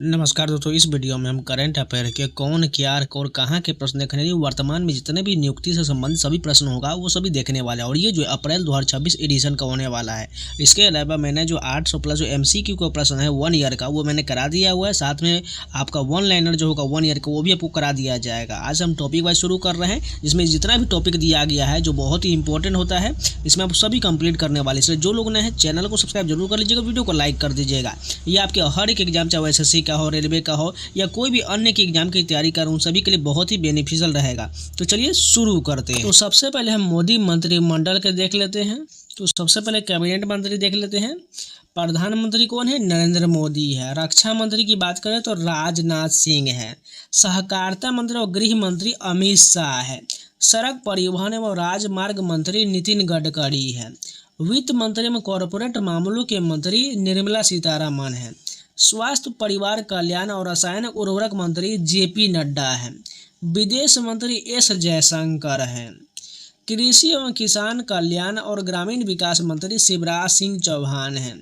नमस्कार दोस्तों, इस वीडियो में हम करंट अफेयर के कौन क्या और कहाँ के प्रश्न देखने हैं। वर्तमान में जितने भी नियुक्ति से संबंधित सभी प्रश्न होगा वो सभी देखने वाले हैं और ये जो अप्रैल 2026 एडिशन का होने वाला है। इसके अलावा मैंने जो 800 प्लस जो MCQ का प्रश्न है 1 ईयर का वो मैंने करा दिया हुआ है। साथ में आपका 1 लाइनर जो होगा 1 ईयर का वो भी आपको करा दिया जाएगा। आज हम टॉपिक वाइज शुरू कर रहे हैं जिसमें जितना भी टॉपिक दिया गया है जो बहुत ही इंपॉर्टेंट होता है इसमें आप सभी कंप्लीट करने वाले। इसलिए जो लोग नए हैं चैनल को सब्सक्राइब जरूर कर लीजिएगा, वीडियो को लाइक कर दीजिएगा। ये आपके हर एक एग्जाम चाहे SSC का हो, रेलवे का हो या कोई भी अन्य की एग्जाम की तैयारी कर रहे हैं सभी के लिए बहुत ही बेनिफिशियल रहेगा। तो चलिए शुरू करते हैं। तो सबसे पहले हम मोदी मंत्रिमंडल के देख लेते हैं। तो सबसे पहले कैबिनेट मंत्री देख लेते हैं। प्रधानमंत्री कौन है? नरेंद्र मोदी है। रक्षा मंत्री की बात करें तो राजनाथ सिंह है। सहकारिता मंत्री और गृह मंत्री अमित शाह है। सड़क परिवहन एवं राजमार्ग मंत्री नितिन गडकरी है। वित्त मंत्री एवं कॉरपोरेट मामलों के मंत्री निर्मला सीतारमण है। स्वास्थ्य परिवार कल्याण और रसायन उर्वरक मंत्री JP नड्डा है। विदेश मंत्री S जयशंकर है। कृषि एवं किसान कल्याण और ग्रामीण विकास मंत्री शिवराज सिंह चौहान है।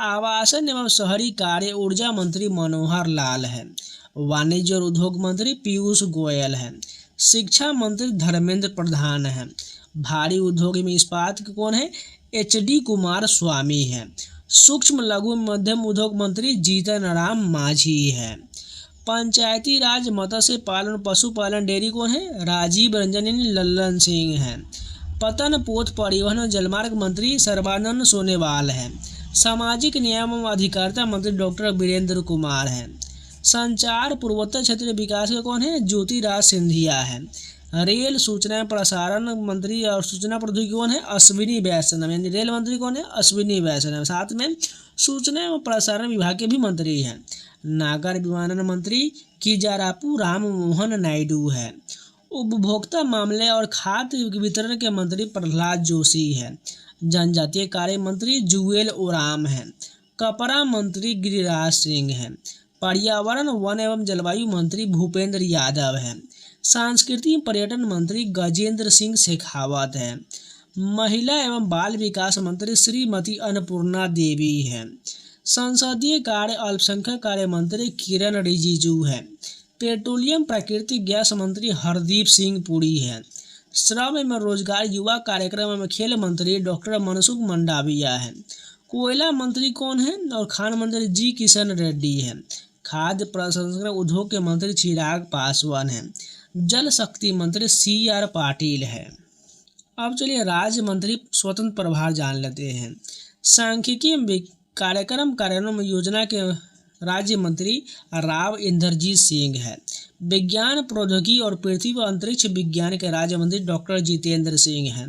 आवासन एवं शहरी कार्य ऊर्जा मंत्री मनोहर लाल है। वाणिज्य और उद्योग मंत्री पीयूष गोयल है। शिक्षा मंत्री धर्मेंद्र प्रधान है। भारी उद्योग में इस्पात के कौन है? HD कुमार स्वामी है। सूक्ष्म लघु मध्यम उद्योग मंत्री जीतन राम मांझी है। पंचायती राज मत्स्य पालन पशुपालन डेयरी कौन है? राजीव रंजन लल्लन सिंह है। पतन पोत परिवहन और जलमार्ग मंत्री सर्बानंद सोनोवाल है। सामाजिक न्याय एवं अधिकारिता मंत्री डॉक्टर वीरेंद्र कुमार है। संचार पूर्वोत्तर क्षेत्र विकास का कौन है? ज्योतिराज सिंधिया है। रेल सूचना प्रसारण मंत्री और सूचना प्रौद्योगिकी कौन है? अश्विनी वैष्णव। यानी रेल मंत्री कौन है? अश्विनी वैष्णव। साथ में सूचना एवं प्रसारण विभाग के भी मंत्री हैं। नागर विमानन मंत्री किजारापू राम मोहन नायडू है। उपभोक्ता मामले और खाद्य वितरण के मंत्री प्रहलाद जोशी है। जनजातीय कार्य मंत्री जुएल ओराम है। कपड़ा मंत्री गिरिराज सिंह है। पर्यावरण वन एवं जलवायु मंत्री भूपेंद्र यादव है। सांस्कृतिक पर्यटन मंत्री गजेंद्र सिंह शेखावत है। महिला एवं बाल विकास मंत्री श्रीमती अन्नपूर्णा देवी है। संसदीय कार्य अल्पसंख्यक कार्य मंत्री किरण रिजिजू है। पेट्रोलियम प्राकृतिक गैस मंत्री हरदीप सिंह पुरी है। श्रम एवं रोजगार युवा कार्यक्रम एवं खेल मंत्री डॉक्टर मनसुख मंडाविया है। कोयला मंत्री कौन है? और खान मंत्री जी किशन रेड्डी है। खाद्य प्रसंस्करण उद्योग के मंत्री चिराग पासवान है। जल शक्ति मंत्री CR पाटिल है। अब चलिए राज्य मंत्री स्वतंत्र प्रभार जान लेते हैं। सांख्यिकी कार्यक्रम कार्यान्वयन योजना के राज्य मंत्री राव इंद्रजीत सिंह है। विज्ञान प्रौद्योगिकी और पृथ्वी व अंतरिक्ष विज्ञान के राज्य मंत्री डॉक्टर जितेंद्र सिंह हैं।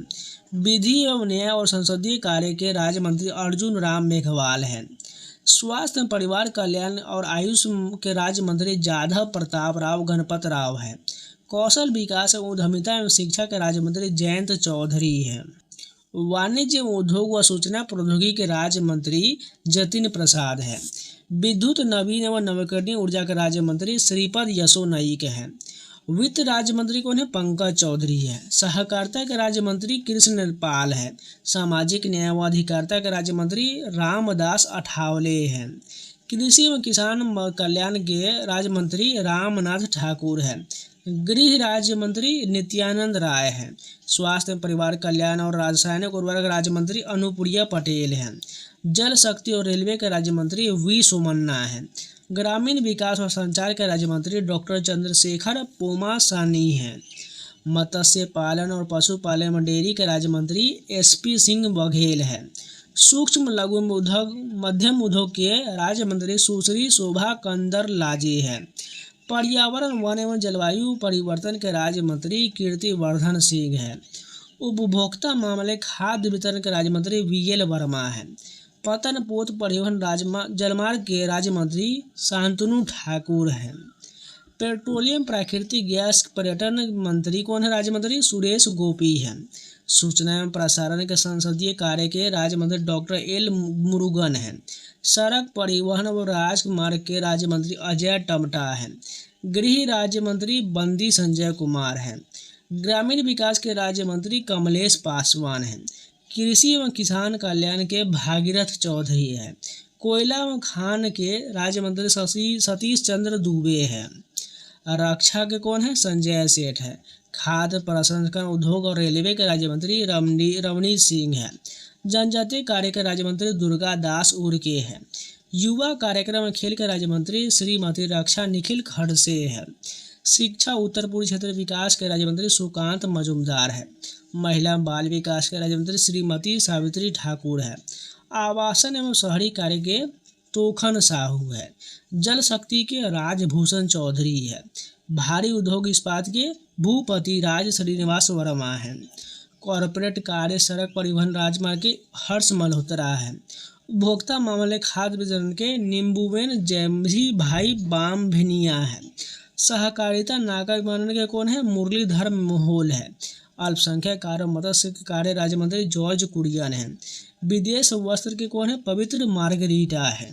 विधि एवं न्याय और संसदीय कार्य के राज्य मंत्री अर्जुन राम मेघवाल हैं। स्वास्थ्य एवं परिवार कल्याण और आयुष के राज्य मंत्री जाधव प्रताप राव गणपत राव है। कौशल विकास एवं उद्यमिता एवं शिक्षा के राज्य मंत्री जयंत चौधरी हैं। वाणिज्य उद्योग व सूचना प्रौद्योगिकी के राज्य मंत्री जतिन प्रसाद है। विद्युत नवीन एवं नवीकरणीय ऊर्जा के राज्य मंत्री श्रीपद यसो नाइक है। वित्त राज्य मंत्री कौन है? पंकज चौधरी है। सहकारिता के राज्य मंत्री कृष्ण पाल है। सामाजिक न्याय व अधिकारिता के राज्य मंत्री रामदास अठावले हैं। कृषि एवं किसान कल्याण के राज्य मंत्री रामनाथ ठाकुर है। गृह राज्य मंत्री नित्यानंद राय है। स्वास्थ्य एवं परिवार कल्याण और रासायनिक उर्वरक राज्य मंत्री अनुप्रिया पटेल हैं। जल शक्ति और रेलवे के राज्य मंत्री V सोमन्ना है। ग्रामीण विकास और संचार के राज्य मंत्री डॉक्टर चंद्रशेखर पोमासानी हैं। मत्स्य पालन और पशुपालन एवं डेयरी के राज्य मंत्री SP सिंह बघेल है। सूक्ष्म लघु उद्योग मध्यम उद्योग के राज्य मंत्री सुश्री शोभा कंदर लाजे है। पर्यावरण वन एवं जलवायु परिवर्तन के राज्य मंत्री कीर्तिवर्धन सिंह है। उपभोक्ता मामले खाद्य वितरण के राज्य मंत्री VL वर्मा है। पतन पोत परिवहन जलमार्ग के राज्य मंत्री शांतनु ठाकुर हैं। पेट्रोलियम प्राकृतिक गैस पर्यटन मंत्री कौन है? राज्य मंत्री सुरेश गोपी हैं। सूचना एवं प्रसारण के संसदीय कार्य के राज्य मंत्री डॉक्टर L मुरुगन हैं। सड़क परिवहन व राजमार्ग के राज्य मंत्री अजय टमटा हैं। गृह राज्य मंत्री बंदी संजय कुमार हैं। ग्रामीण विकास के राज्य मंत्री कमलेश पासवान हैं। कृषि एवं किसान कल्याण के भागीरथ चौधरी है। कोयला खान के राज्य मंत्री सतीश चंद्र दुबे है। रक्षा के कौन है? संजय सेठ है। खाद्य प्रसंस्करण उद्योग और रेलवे के राज्य मंत्री रवनीत सिंह है। जनजातीय कार्य के राज्य मंत्री दुर्गा दास उर्के है। युवा कार्यक्रम और खेल के राज्य मंत्री श्रीमती रक्षा निखिल खड़से है। शिक्षा उत्तर पूर्वी क्षेत्र विकास के राज्य मंत्री सुकांत मजुमदार है। महिला बाल विकास के राज्य मंत्री श्रीमती सावित्री ठाकुर है। आवासन एवं शहरी कार्य के तोखन साहू है। जल शक्ति के राजभूषण चौधरी है। भारी उद्योग इस्पात के भूपति राज श्रीनिवास वर्मा है। कॉरपोरेट कार्य सड़क परिवहन राजमार्ग के हर्ष मल्होत्रा है। उपभोक्ता मामले खाद्य वितरण के निम्बुवेन जयमजी भाई बाम भिनिया है। सहकारिता नागरिक विमानन के कौन है? मुरलीधर मोहोल है। अल्पसंख्यक कार्य मत्स्य कार्य राज्य मंत्री जॉर्ज कुरियन है। विदेश वस्त्र के कौन है? पवित्र मार्गरीटा है।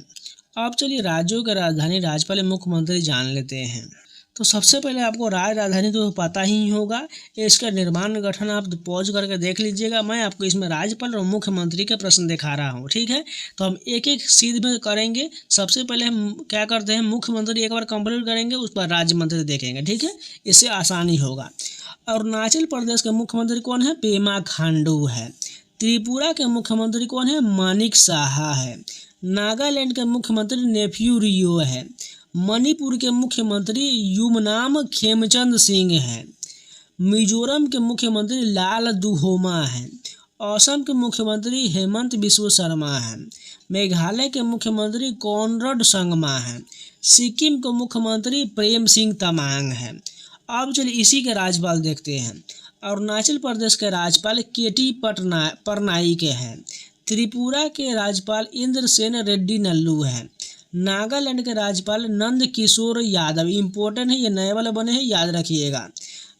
अब चलिए राज्यों के राजधानी राज्यपाल मुख्यमंत्री जान लेते हैं। तो सबसे पहले आपको राजधानी तो पता ही होगा, इसका निर्माण गठन आप पॉज करके देख लीजिएगा। मैं आपको इसमें राज्यपाल और मुख्यमंत्री के प्रश्न दिखा रहा हूँ, ठीक है। तो हम एक एक सीध में करेंगे। सबसे पहले हम क्या करते हैं, मुख्यमंत्री एक बार कंप्लीट करेंगे, उस पर राज्य मंत्री देखेंगे, ठीक है। इससे आसानी होगा। अरुणाचल प्रदेश के मुख्यमंत्री कौन है? पेमा खांडू है। त्रिपुरा के मुख्यमंत्री कौन है? मानिक साहा है। नागालैंड के मुख्यमंत्री नेफ्यू रियो है। मणिपुर के मुख्यमंत्री युमनाम खेमचंद सिंह है। मिजोरम के मुख्यमंत्री लाल दुहोमा है। असम के मुख्यमंत्री हेमंत बिस्व शर्मा है। मेघालय के मुख्यमंत्री कॉनरड संगमा है। सिक्किम के मुख्यमंत्री प्रेम सिंह तमांग है। अब चलिए इसी के राज्यपाल देखते हैं। अरुणाचल प्रदेश के राज्यपाल केटी पटनायक हैं। त्रिपुरा के राज्यपाल इंद्रसेन रेड्डी नल्लू है। नागालैंड के राज्यपाल नंद किशोर यादव, इम्पोर्टेंट है, ये नए वाले बने हैं, याद रखिएगा।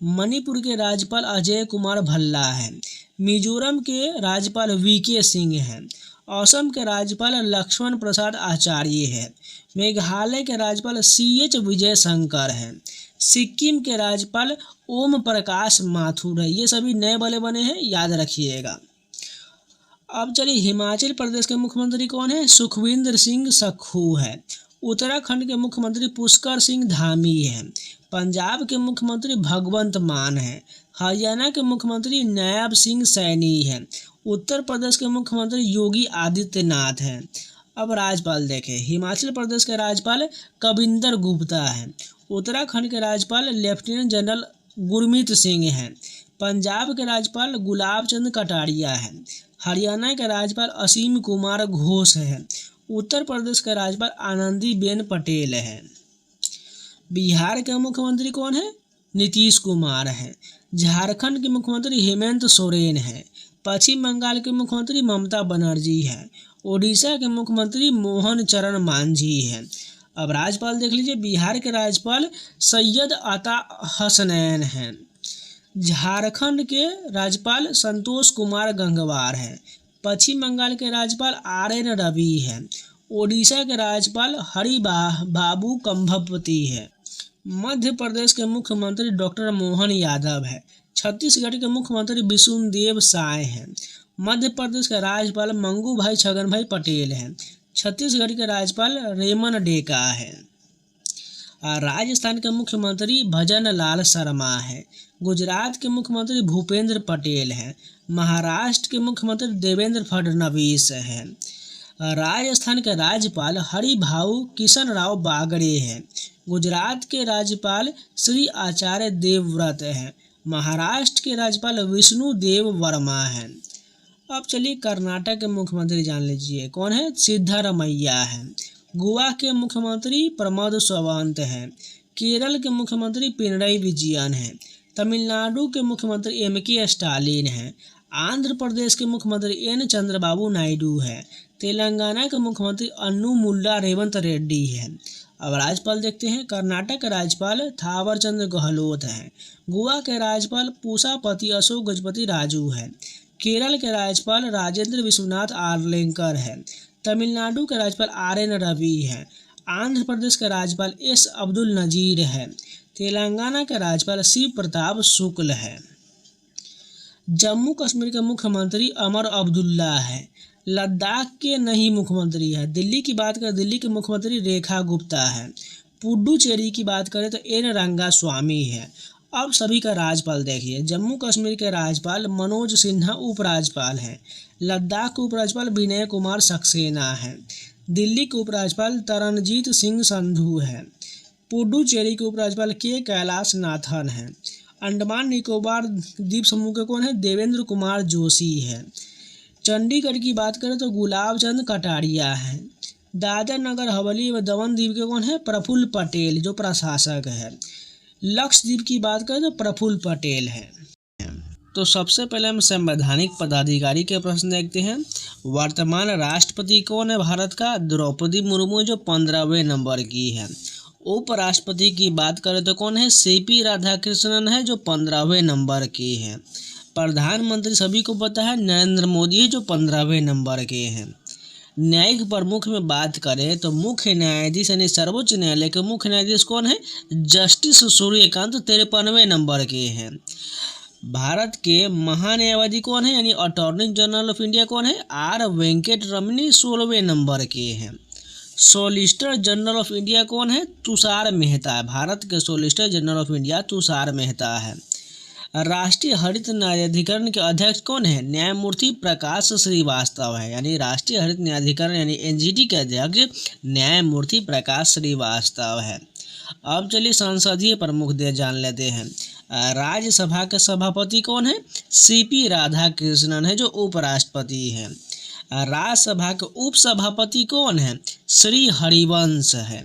मणिपुर के राज्यपाल अजय कुमार भल्ला है। मिजोरम के राज्यपाल वीके सिंह हैं। असम के राज्यपाल लक्ष्मण प्रसाद आचार्य है। मेघालय के राज्यपाल CH विजय शंकर है। सिक्किम के राज्यपाल ओम प्रकाश माथुर है। ये सभी नए वाले बने हैं, याद रखिएगा। अब चलिए हिमाचल प्रदेश के मुख्यमंत्री कौन है? सुखविंदर सिंह सुक्खू है। उत्तराखंड के मुख्यमंत्री पुष्कर सिंह धामी है। पंजाब के मुख्यमंत्री भगवंत मान है। हरियाणा के मुख्यमंत्री नायब सिंह सैनी है। उत्तर प्रदेश के मुख्यमंत्री योगी आदित्यनाथ हैं। अब राज्यपाल देखें। हिमाचल प्रदेश के राज्यपाल कविंदर गुप्ता है। उत्तराखंड के राज्यपाल लेफ्टिनेंट जनरल गुरमीत सिंह हैं। पंजाब के राज्यपाल गुलाब चंद कटारिया है। हरियाणा के राज्यपाल असीम कुमार घोष है। उत्तर प्रदेश के राज्यपाल आनंदीबेन पटेल है। बिहार के मुख्यमंत्री कौन है? नीतीश कुमार है। झारखंड के मुख्यमंत्री हेमंत सोरेन है। पश्चिम बंगाल के मुख्यमंत्री ममता बनर्जी है। ओडिशा के मुख्यमंत्री मोहन चरण मांझी है। अब राज्यपाल देख लीजिए। बिहार के राज्यपाल सैयद अता हसनैन हैं। झारखंड के राज्यपाल संतोष कुमार गंगवार हैं। पश्चिम बंगाल के राज्यपाल RN रवि हैं। ओडिशा के राज्यपाल बाबू कंभपति है। मध्य प्रदेश के मुख्यमंत्री डॉक्टर मोहन यादव है। छत्तीसगढ़ के मुख्यमंत्री विष्णुदेव साय हैं। मध्य प्रदेश के राज्यपाल मंगू भाई छगन भाई पटेल हैं। छत्तीसगढ़ के राज्यपाल रेमन डेका है। राजस्थान के मुख्यमंत्री भजन लाल शर्मा है। गुजरात के मुख्यमंत्री भूपेंद्र पटेल हैं। महाराष्ट्र के मुख्यमंत्री देवेंद्र फडणवीस हैं। राजस्थान के राज्यपाल हरिभाऊ किशन राव बागड़े हैं। गुजरात के राज्यपाल श्री आचार्य देवव्रत हैं। महाराष्ट्र के राज्यपाल विष्णुदेव वर्मा हैं। अब चलिए कर्नाटक के मुख्यमंत्री जान लीजिए। कौन है? सिद्धारमैया है। गोवा के मुख्यमंत्री प्रमोद सावंत हैं। केरल के मुख्यमंत्री पिनरई विजयन हैं। तमिलनाडु के मुख्यमंत्री MK स्टालिन हैं। आंध्र प्रदेश के मुख्यमंत्री N चंद्रबाबू नायडू हैं। तेलंगाना के मुख्यमंत्री अन्नू मुल्ला रेवंत रेड्डी हैं। अब राज्यपाल देखते हैं। कर्नाटक के राज्यपाल थावरचंद गहलोत हैं। गोवा के राज्यपाल पूसापति अशोक गजपति राजू हैं। केरल के राज्यपाल राजेंद्र विश्वनाथ आर्लेकर हैं। तमिलनाडु के राज्यपाल RN रवि हैं। आंध्र प्रदेश के राज्यपाल S अब्दुल नजीर हैं। तेलंगाना के राज्यपाल शिव प्रताप शुक्ल है। जम्मू कश्मीर के मुख्यमंत्री अमर अब्दुल्ला है। लद्दाख के नई मुख्यमंत्री है। दिल्ली की बात करें, दिल्ली के मुख्यमंत्री रेखा गुप्ता है। पुडुचेरी की बात करें तो एन रंगास्वामी है। अब सभी का राज्यपाल देखिए, जम्मू कश्मीर के राज्यपाल मनोज सिन्हा उपराज्यपाल हैं। लद्दाख के उपराज्यपाल विनय कुमार सक्सेना है। दिल्ली के उपराज्यपाल तरनजीत सिंह संधू है। पुडुचेरी के उपराज्यपाल के कैलाश नाथन है। अंडमान निकोबार द्वीप समूह के कौन है? देवेंद्र कुमार जोशी है। चंडीगढ़ की बात करें तो गुलाब चंद कटारिया है। दादर नगर हवेली व दमन द्वीप के कौन है? प्रफुल्ल पटेल जो प्रशासक है। लक्षद्वीप की बात करें तो प्रफुल्ल पटेल है। तो सबसे पहले हम संवैधानिक पदाधिकारी के प्रश्न देखते हैं। वर्तमान राष्ट्रपति कौन है भारत का? द्रौपदी मुर्मू जो 15वें नंबर की है। उपराष्ट्रपति की बात करें तो कौन है? सीपी राधाकृष्णन है जो 15वें नंबर की है। प्रधानमंत्री सभी को पता है नरेंद्र मोदी है जो 15वें नंबर के हैं। न्यायिक प्रमुख में बात करें तो मुख्य न्यायाधीश यानी सर्वोच्च न्यायालय के मुख्य न्यायाधीश कौन है? जस्टिस सूर्यकांत 53वें नंबर के हैं। भारत के महान्यायवादी कौन है यानी अटॉर्नी जनरल ऑफ इंडिया कौन है? आर वेंकट रमनी 16वें नंबर के हैं। सॉलिसिटर जनरल ऑफ इंडिया कौन है? तुषार मेहता है। भारत के solicitor general of India Tushar Mehta है। राष्ट्रीय हरित न्यायाधिकरण के अध्यक्ष कौन है? न्यायमूर्ति प्रकाश श्रीवास्तव है। यानी राष्ट्रीय हरित न्यायाधिकरण यानी एनजीटी के अध्यक्ष न्यायमूर्ति प्रकाश श्रीवास्तव है। अब चलिए संसदीय प्रमुख दे जान लेते हैं। राज्यसभा के सभापति कौन है? सीपी राधाकृष्णन है जो उपराष्ट्रपति है। राज्यसभा के उपसभापति कौन है? श्री हरिवंश है।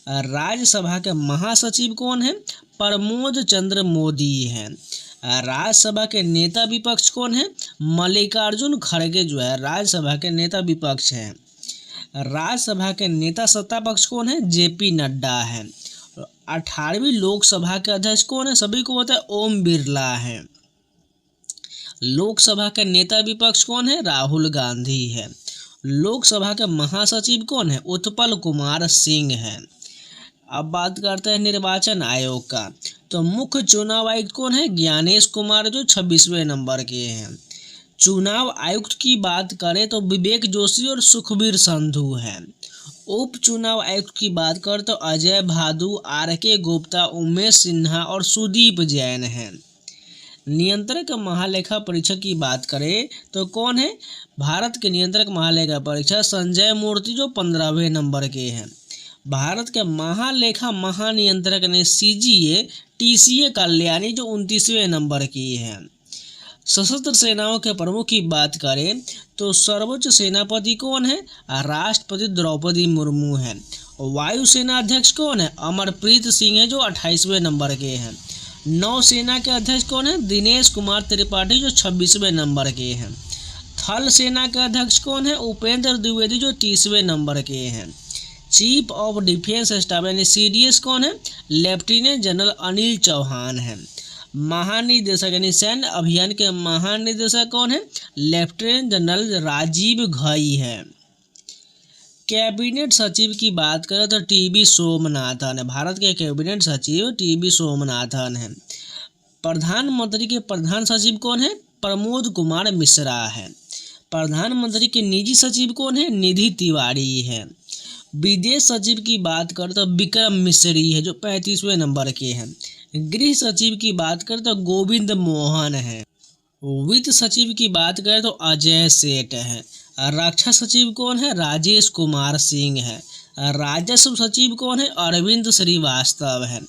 राज्यसभा के महासचिव कौन है? प्रमोद चंद्र मोदी है। राज्यसभा के नेता विपक्ष कौन है? मल्लिकार्जुन खड़गे जो है राज्यसभा के नेता विपक्ष हैं। राज्यसभा के नेता सत्ता पक्ष कौन है? जेपी नड्डा है। 18वीं लोकसभा के अध्यक्ष कौन है? सभी को पता है ओम बिरला है। लोकसभा के नेता विपक्ष कौन है? राहुल गांधी है। लोकसभा के महासचिव कौन है? उत्पल कुमार सिंह है। अब बात करते हैं निर्वाचन आयोग का। तो मुख्य चुनाव आयुक्त कौन है? ज्ञानेश कुमार जो 26वें नंबर के हैं। चुनाव आयुक्त की बात करें तो विवेक जोशी और सुखबीर संधू हैं। उप चुनाव आयुक्त की बात करें तो अजय भादु, आर.के. गुप्ता, उमेश सिन्हा और सुदीप जैन हैं। नियंत्रक महालेखा परीक्षक की बात करें तो कौन है? भारत के नियंत्रक महालेखा परीक्षक संजय मूर्ति जो 15वें नंबर के हैं। भारत के महालेखा महानियंत्रक ने सीजीए टीसीए कल्याणी जो 29वें नंबर की है। सशस्त्र सेनाओं के प्रमुख की बात करें तो सर्वोच्च सेनापति कौन है? राष्ट्रपति द्रौपदी मुर्मू है। वायुसेना अध्यक्ष कौन है? अमरप्रीत सिंह है जो 28वें नंबर के हैं। नौसेना के अध्यक्ष कौन है? दिनेश कुमार त्रिपाठी जो 26वें नंबर के हैं। थल सेना के अध्यक्ष कौन है? उपेंद्र द्विवेदी जो 30वें नंबर के हैं। चीफ ऑफ डिफेंस स्टाफ यानी सीडीएस कौन है? लेफ्टिनेंट जनरल अनिल चौहान है। महानिदेशक यानी सैन्य अभियान के महानिदेशक कौन है? लेफ्टिनेंट जनरल राजीव घई है। कैबिनेट सचिव की बात करें तो टीबी सोमनाथन है। भारत के कैबिनेट सचिव टीबी सोमनाथन है। प्रधानमंत्री के प्रधान सचिव कौन है? प्रमोद कुमार मिश्रा है। प्रधानमंत्री के निजी सचिव कौन है? निधि तिवारी है। विदेश सचिव की बात करें तो विक्रम मिश्री है जो 35वें नंबर के हैं। गृह सचिव की बात करें तो गोविंद मोहन है। वित्त सचिव की बात करें तो अजय सेठ है। रक्षा सचिव कौन है? राजेश कुमार सिंह है। राजस्व सचिव कौन है? अरविंद श्रीवास्तव है।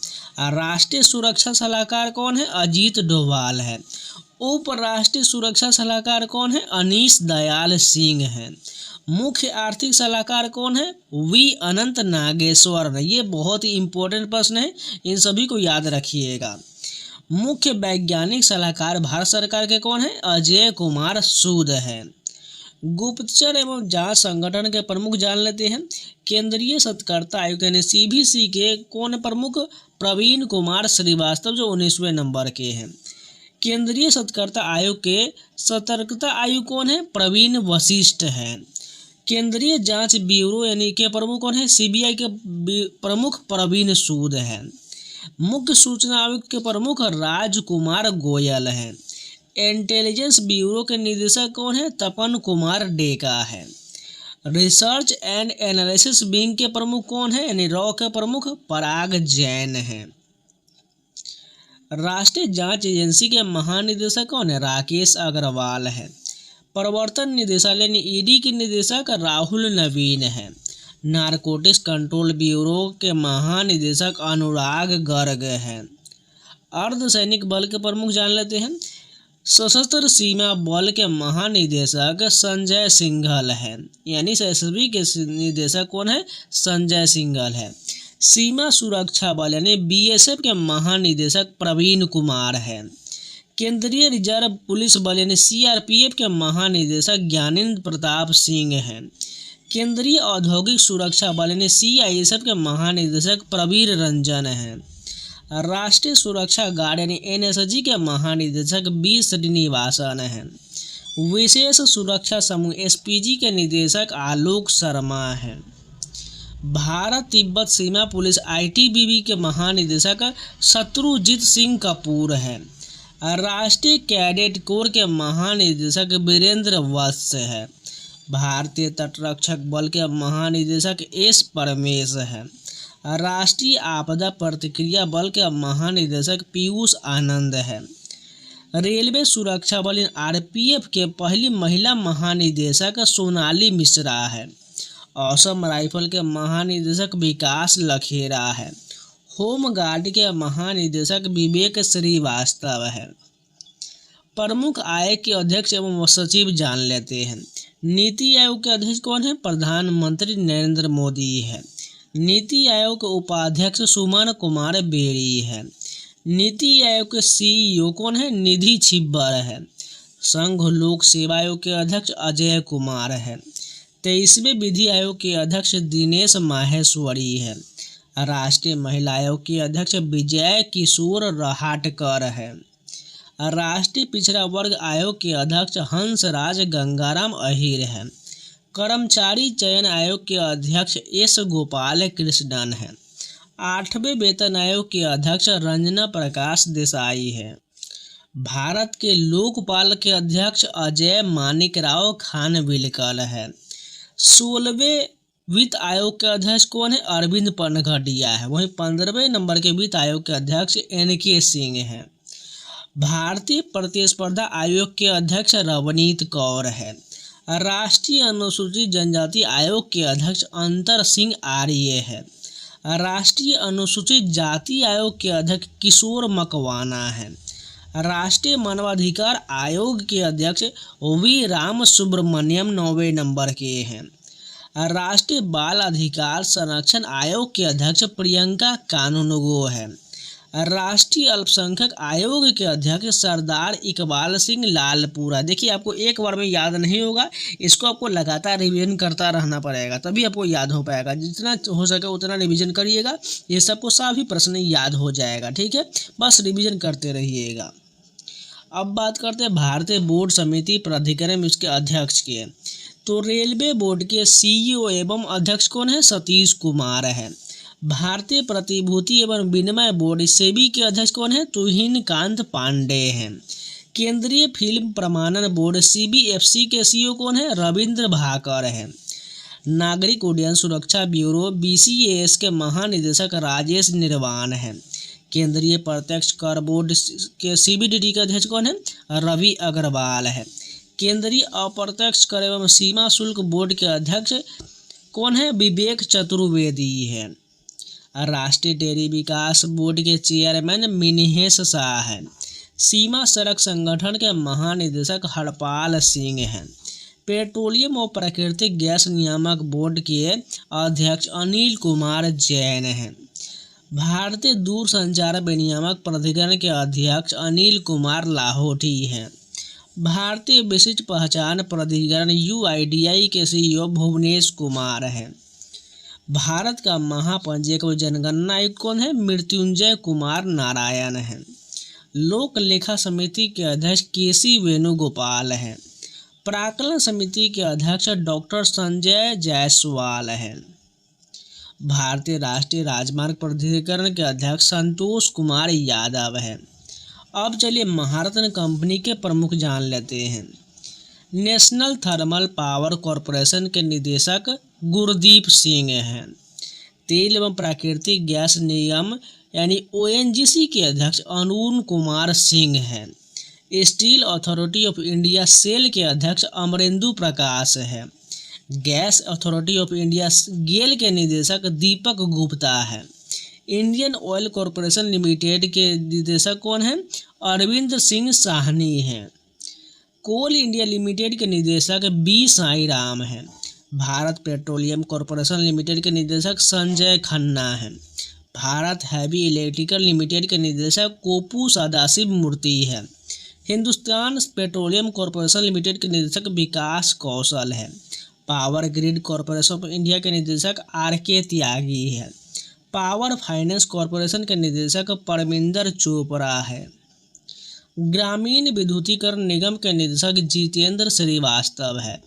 राष्ट्रीय सुरक्षा सलाहकार कौन है? अजीत डोभाल है। उप राष्ट्रीय सुरक्षा सलाहकार कौन है? अनीश दयाल सिंह है। मुख्य आर्थिक सलाहकार कौन है? वी अनंत नागेश्वर है। ये बहुत ही इंपॉर्टेंट प्रश्न है, इन सभी को याद रखिएगा। मुख्य वैज्ञानिक सलाहकार भारत सरकार के कौन है? अजय कुमार सूद है। गुप्तचर एवं जांच संगठन के प्रमुख जान लेते हैं। केंद्रीय सतर्कता आयुक्त यानी सीबीसी के कौन प्रमुख? प्रवीण कुमार श्रीवास्तव जो 19वें नंबर के हैं। केंद्रीय सतर्कता आयोग के सतर्कता आयुक्त कौन है? प्रवीण वशिष्ठ है। केंद्रीय जांच ब्यूरो यानी के प्रमुख कौन है? सीबीआई के प्रमुख प्रवीण सूद है। मुख्य सूचना आयुक्त के प्रमुख राजकुमार गोयल है। इंटेलिजेंस ब्यूरो के निदेशक कौन है? तपन कुमार डेका है। रिसर्च एंड एनालिसिस विंग के प्रमुख कौन है? यानी रॉ के प्रमुख पराग जैन है। राष्ट्रीय जांच एजेंसी के महानिदेशक कौन है? राकेश अग्रवाल है। प्रवर्तन निदेशालय यानी ईडी के निदेशक राहुल नवीन है। नारकोटिक्स कंट्रोल ब्यूरो के महानिदेशक अनुराग गर्ग है। अर्धसैनिक बल के प्रमुख जान लेते हैं। सशस्त्र सीमा बल के महानिदेशक संजय सिंघल है, यानी एसएसबी के निदेशक कौन है? संजय सिंघल है। सीमा सुरक्षा बल यानी बीएसएफ के महानिदेशक प्रवीण कुमार है। केंद्रीय रिजर्व पुलिस बल यानी सीआरपीएफ के महानिदेशक ज्ञानेंद्र प्रताप सिंह है। केंद्रीय औद्योगिक सुरक्षा बल यानी सीआईएसएफ के महानिदेशक प्रवीर रंजन है। राष्ट्रीय सुरक्षा गार्ड यानी एनएसजी के महानिदेशक बी श्रीनिवासन है। विशेष सुरक्षा समूह एसपीजी के निदेशक आलोक शर्मा है। भारत तिब्बत सीमा पुलिस आईटीबीपी के महानिदेशक शत्रुजीत सिंह कपूर है। राष्ट्रीय कैडेट कोर के महानिदेशक वीरेंद्र वत्स है। भारतीय तटरक्षक बल के महानिदेशक एस परमेश है। राष्ट्रीय आपदा प्रतिक्रिया बल के महानिदेशक पीयूष आनंद है। रेलवे सुरक्षा बल आरपीएफ के पहली महिला महानिदेशक सोनाली मिश्रा है। असम राइफल के महानिदेशक विकास लखेरा है। होम गार्ड के महानिदेशक विवेक श्रीवास्तव है। प्रमुख आयोग के अध्यक्ष एवं सचिव जान लेते हैं। नीति आयोग के अध्यक्ष कौन है? प्रधानमंत्री नरेंद्र मोदी है। नीति आयोग के उपाध्यक्ष सुमन कुमार बेरी है। नीति आयोग के सीईओ कौन है? निधि छिब्बर है। संघ लोक सेवा आयोग के अध्यक्ष अजय कुमार है। 23वें विधि आयोग के अध्यक्ष दिनेश माहेश्वरी है। राष्ट्रीय महिला आयोग के अध्यक्ष विजय किशोर रहाटकर है। राष्ट्रीय पिछड़ा वर्ग आयोग के अध्यक्ष हंसराज गंगाराम अहिर है। कर्मचारी चयन आयोग के अध्यक्ष एस गोपाल कृष्णन है। 8वें वेतन आयोग के अध्यक्ष रंजना प्रकाश देसाई है। भारत के लोकपाल के अध्यक्ष अजय मानिकराव खानविलकर है। 16वें वित्त आयोग के अध्यक्ष कौन है? अरविंद पनघटिया है। वहीं 15वें नंबर के वित्त आयोग के अध्यक्ष एनके सिंह है। भारतीय प्रतिस्पर्धा आयोग के अध्यक्ष रवनीत कौर है। राष्ट्रीय अनुसूचित जनजाति आयोग के अध्यक्ष अंतर सिंह आर्य है। राष्ट्रीय अनुसूचित जाति आयोग के अध्यक्ष किशोर मकवाना है। राष्ट्रीय मानवाधिकार आयोग के अध्यक्ष वी राम सुब्रमण्यम 9वें नंबर के हैं। राष्ट्रीय बाल अधिकार संरक्षण आयोग के अध्यक्ष प्रियंका कानूनगो है। राष्ट्रीय अल्पसंख्यक आयोग के अध्यक्ष सरदार इकबाल सिंह लालपुरा। देखिए, आपको एक बार में याद नहीं होगा, इसको आपको लगातार रिवीजन करता रहना पड़ेगा, तभी आपको याद हो पाएगा। जितना हो सके उतना रिवीजन करिएगा, ये सबको सभी प्रश्न याद हो जाएगा। ठीक है, बस रिवीजन करते रहिएगा। अब बात करते हैं भारतीय बोर्ड समिति प्राधिकरण, इसके अध्यक्ष के। तो रेलवे बोर्ड के सीईओ एवं अध्यक्ष कौन है? सतीश कुमार है। भारतीय प्रतिभूति एवं विनिमय बोर्ड सेबी के अध्यक्ष कौन है? तुहिन कांत पांडे हैं। केंद्रीय फिल्म प्रमाणन बोर्ड सीबीएफसी के सीईओ कौन है? रविंद्र भाकर है। नागरिक उड्डयन सुरक्षा ब्यूरो बीसीएएस के महानिदेशक राजेश निर्वाण है। केंद्रीय प्रत्यक्ष कर बोर्ड के सीबीडीटी के अध्यक्ष कौन है? रवि अग्रवाल है। केंद्रीय अप्रत्यक्ष कर एवं सीमा शुल्क बोर्ड के अध्यक्ष कौन है? विवेक चतुर्वेदी है। राष्ट्रीय डेयरी विकास बोर्ड के चेयरमैन मिन्हेश शाह है। सीमा सड़क संगठन के महानिदेशक हरपाल सिंह हैं। पेट्रोलियम और प्राकृतिक गैस नियामक बोर्ड के अध्यक्ष अनिल कुमार जैन हैं। भारतीय दूरसंचार विनियामक प्राधिकरण के अध्यक्ष अनिल कुमार लाहौटी हैं। भारतीय विशिष्ट पहचान प्राधिकरण यूआईडीआई के सीईओ भुवनेश कुमार हैं। भारत का महापंजीयक व जनगणना आयुक्त कौन है? मृत्युंजय कुमार नारायण हैं। लोक लेखा समिति के अध्यक्ष केसी वेणुगोपाल हैं। प्राक्कलन समिति के अध्यक्ष डॉक्टर संजय जायसवाल हैं। भारतीय राष्ट्रीय राजमार्ग प्राधिकरण के अध्यक्ष संतोष कुमार यादव हैं। अब चलिए महारत्न कंपनी के प्रमुख जान लेते हैं। नेशनल थर्मल पावर कॉरपोरेशन के निदेशक गुरदीप सिंह हैं। तेल एवं प्राकृतिक गैस निगम यानी ओएनजीसी के अध्यक्ष अरुण कुमार सिंह हैं। Steel Authority of India SAIL के अध्यक्ष अमरेंदु प्रकाश है। Gas Authority of India GAIL के निदेशक दीपक गुप्ता है। इंडियन ऑयल कॉरपोरेशन लिमिटेड के निदेशक कौन हैं? अरविंद सिंह साहनी हैं। कोल इंडिया लिमिटेड के निदेशक बी साई राम हैं। भारत पेट्रोलियम कॉरपोरेशन लिमिटेड के निदेशक संजय खन्ना हैं। भारत हैवी इलेक्ट्रिकल लिमिटेड के निदेशक कोपू सदाशिव मूर्ति है। हिंदुस्तान पेट्रोलियम कॉरपोरेशन लिमिटेड के निदेशक विकास कौशल है। Power grid corporation of India के निदेशक आर.के. त्यागी है। पावर फाइनेंस कॉरपोरेशन के निदेशक परमिंदर चोपड़ा है। ग्रामीण विद्युतीकरण निगम के निदेशक जितेंद्र श्रीवास्तव है।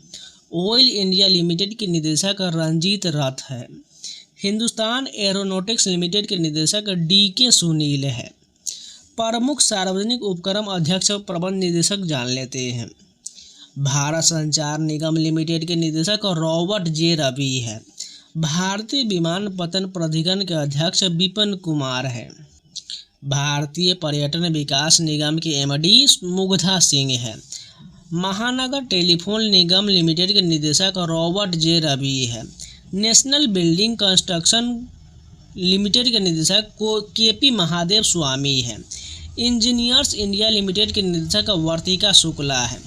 ऑयल इंडिया लिमिटेड के निदेशक रंजीत रथ है। हिंदुस्तान एरोनॉटिक्स लिमिटेड के निदेशक डी.के. सुनील है। प्रमुख सार्वजनिक उपक्रम अध्यक्ष और प्रबंध निदेशक जान लेते हैं। भारत संचार निगम लिमिटेड के निदेशक रॉबर्ट जे रवि है। भारतीय विमानपत्तन प्राधिकरण के अध्यक्ष विपिन कुमार है। भारतीय पर्यटन विकास निगम के एमडी मुग्धा सिंह है। महानगर टेलीफोन निगम लिमिटेड के निदेशक रॉबर्ट जे रवि है। नेशनल बिल्डिंग कंस्ट्रक्शन लिमिटेड के निदेशक के.पी. महादेव स्वामी है। इंजीनियर्स इंडिया लिमिटेड के निदेशक वर्तिका शुक्ला है।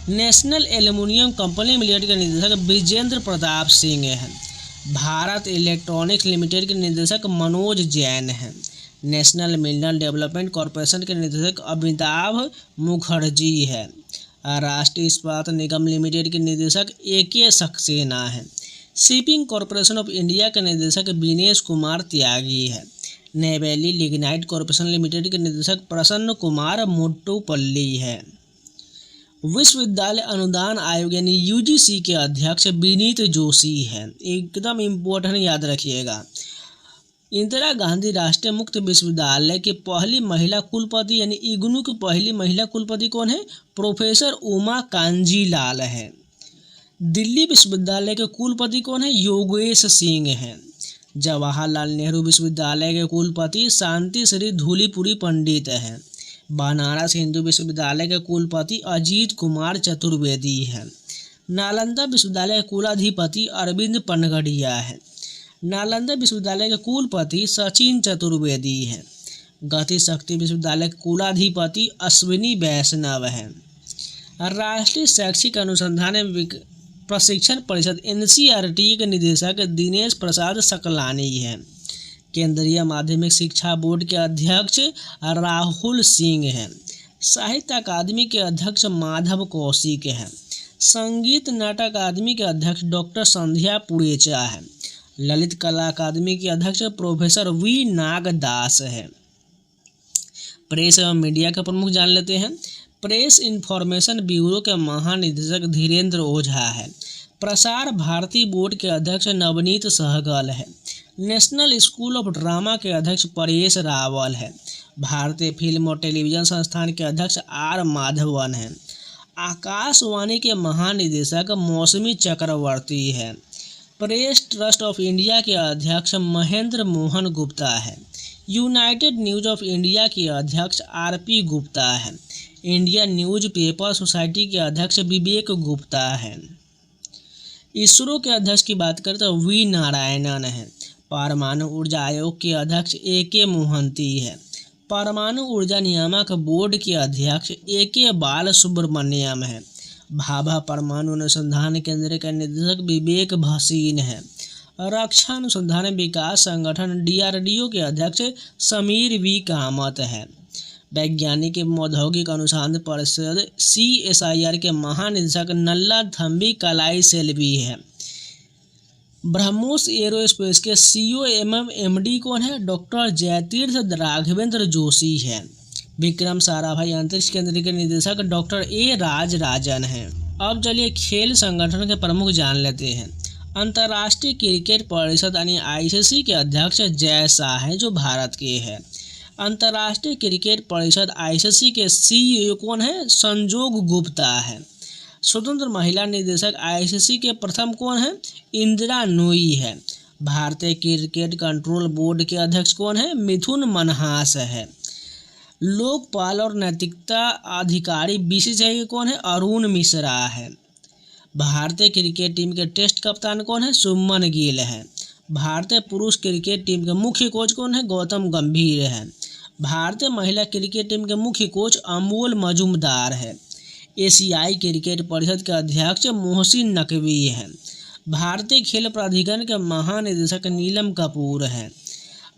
नेशनल एल्युमिनियम कंपनी लिमिटेड के निदेशक विजेंद्र प्रताप सिंह है। भारत इलेक्ट्रॉनिक्स लिमिटेड के निदेशक मनोज जैन हैं। नेशनल मिनरल डेवलपमेंट कॉरपोरेशन के निदेशक अमिताभ मुखर्जी है। राष्ट्रीय इस्पात निगम लिमिटेड के निदेशक ए.के. सक्सेना है। शिपिंग कॉरपोरेशन ऑफ इंडिया के निदेशक विनेश कुमार त्यागी है। नेवेली लिग्नाइट कॉरपोरेशन लिमिटेड के निदेशक प्रसन्न कुमार मोट्टुपल्ली है। विश्वविद्यालय अनुदान आयोग यानी यूजीसी के अध्यक्ष विनीत जोशी हैं। एकदम इम्पोर्टेंट याद रखिएगा। इंदिरा गांधी राष्ट्रीय मुक्त विश्वविद्यालय के पहली महिला कुलपति यानी इग्नू की पहली महिला कुलपति कौन है? प्रोफेसर उमा कांजी लाल है। दिल्ली विश्वविद्यालय के कुलपति कौन है? योगेश सिंह हैं। जवाहरलाल नेहरू विश्वविद्यालय के कुलपति शांति श्री धूलीपुरी पंडित हैं। बनारस हिंदू विश्वविद्यालय के कुलपति अजीत कुमार चतुर्वेदी हैं। नालंदा विश्वविद्यालय के कुलाधिपति अरविंद पनगड़िया है। नालंदा विश्वविद्यालय के कुलपति सचिन चतुर्वेदी हैं। गति शक्ति विश्वविद्यालय के कुलाधिपति अश्विनी वैष्णव हैं। राष्ट्रीय शैक्षिक अनुसंधान प्रशिक्षण परिषद एनसीईआरटी के निदेशक दिनेश प्रसाद सकलानी हैं। केंद्रीय माध्यमिक शिक्षा बोर्ड के अध्यक्ष राहुल सिंह हैं। साहित्य अकादमी के अध्यक्ष माधव कौशिक हैं। संगीत नाटक अकादमी के अध्यक्ष डॉक्टर संध्या पुरेचा है। ललित कला अकादमी के अध्यक्ष प्रोफेसर वी नागदास है। प्रेस एवं मीडिया के प्रमुख जान लेते हैं। प्रेस इंफॉर्मेशन ब्यूरो के महानिदेशक धीरेन्द्र ओझा है। प्रसार भारती बोर्ड के अध्यक्ष नवनीत सहगल है। नेशनल स्कूल ऑफ ड्रामा के अध्यक्ष परेश रावल है। भारतीय फिल्म और टेलीविजन संस्थान के अध्यक्ष आर माधवन हैं। आकाशवाणी के महानिदेशक मौसमी चक्रवर्ती है। प्रेस ट्रस्ट ऑफ इंडिया के अध्यक्ष महेंद्र मोहन गुप्ता है। यूनाइटेड न्यूज ऑफ इंडिया के अध्यक्ष आर.पी. गुप्ता है। इंडियन न्यूज पेपर सोसाइटी के अध्यक्ष विवेक गुप्ता हैं। इसरो के अध्यक्ष की बात करें तो वी नारायणन है। परमाणु ऊर्जा आयोग के अध्यक्ष ए.के. मोहंती है। परमाणु ऊर्जा नियामक बोर्ड के अध्यक्ष ए.के. बाल सुब्रमण्यम है। भाभा परमाणु अनुसंधान केंद्र के निदेशक विवेक भसीन है। रक्षा अनुसंधान विकास संगठन डीआरडीओ के अध्यक्ष समीर वी कामत है। वैज्ञानिक एवं औद्योगिक अनुसंधान परिषद CSIR के महानिदेशक नल्ला थम्बी कलाई सेल्वी है। ब्रह्मोस एरोस्पेस के CEO एवं MD कौन है? डॉक्टर जयतीर्थ राघवेंद्र जोशी है। विक्रम साराभाई अंतरिक्ष केंद्र के निदेशक डॉक्टर A राजराजन हैं। अब चलिए खेल संगठन के प्रमुख जान लेते हैं। अंतर्राष्ट्रीय क्रिकेट परिषद यानी ICC के अध्यक्ष जय शाह हैं जो भारत के हैं। अंतर्राष्ट्रीय क्रिकेट परिषद आईसीसी के सीईओ कौन है? संजोग गुप्ता है। स्वतंत्र महिला निदेशक आईसीसी के प्रथम कौन है? इंदिरा नूई है। भारतीय क्रिकेट कंट्रोल बोर्ड के अध्यक्ष कौन है? मिथुन मनहास है। लोकपाल और नैतिकता अधिकारी बीसीसीआई के कौन है? अरुण मिश्रा है। भारतीय क्रिकेट टीम के टेस्ट कप्तान कौन है? शुभमन गिल है। भारतीय पुरुष क्रिकेट टीम के मुख्य कोच कौन है? गौतम गंभीर है। भारतीय महिला क्रिकेट टीम के मुख्य कोच अमोल मजूमदार है। एशियाई क्रिकेट परिषद के अध्यक्ष मोहसिन नकवी है। भारतीय खेल प्राधिकरण के महानिदेशक नीलम कपूर है।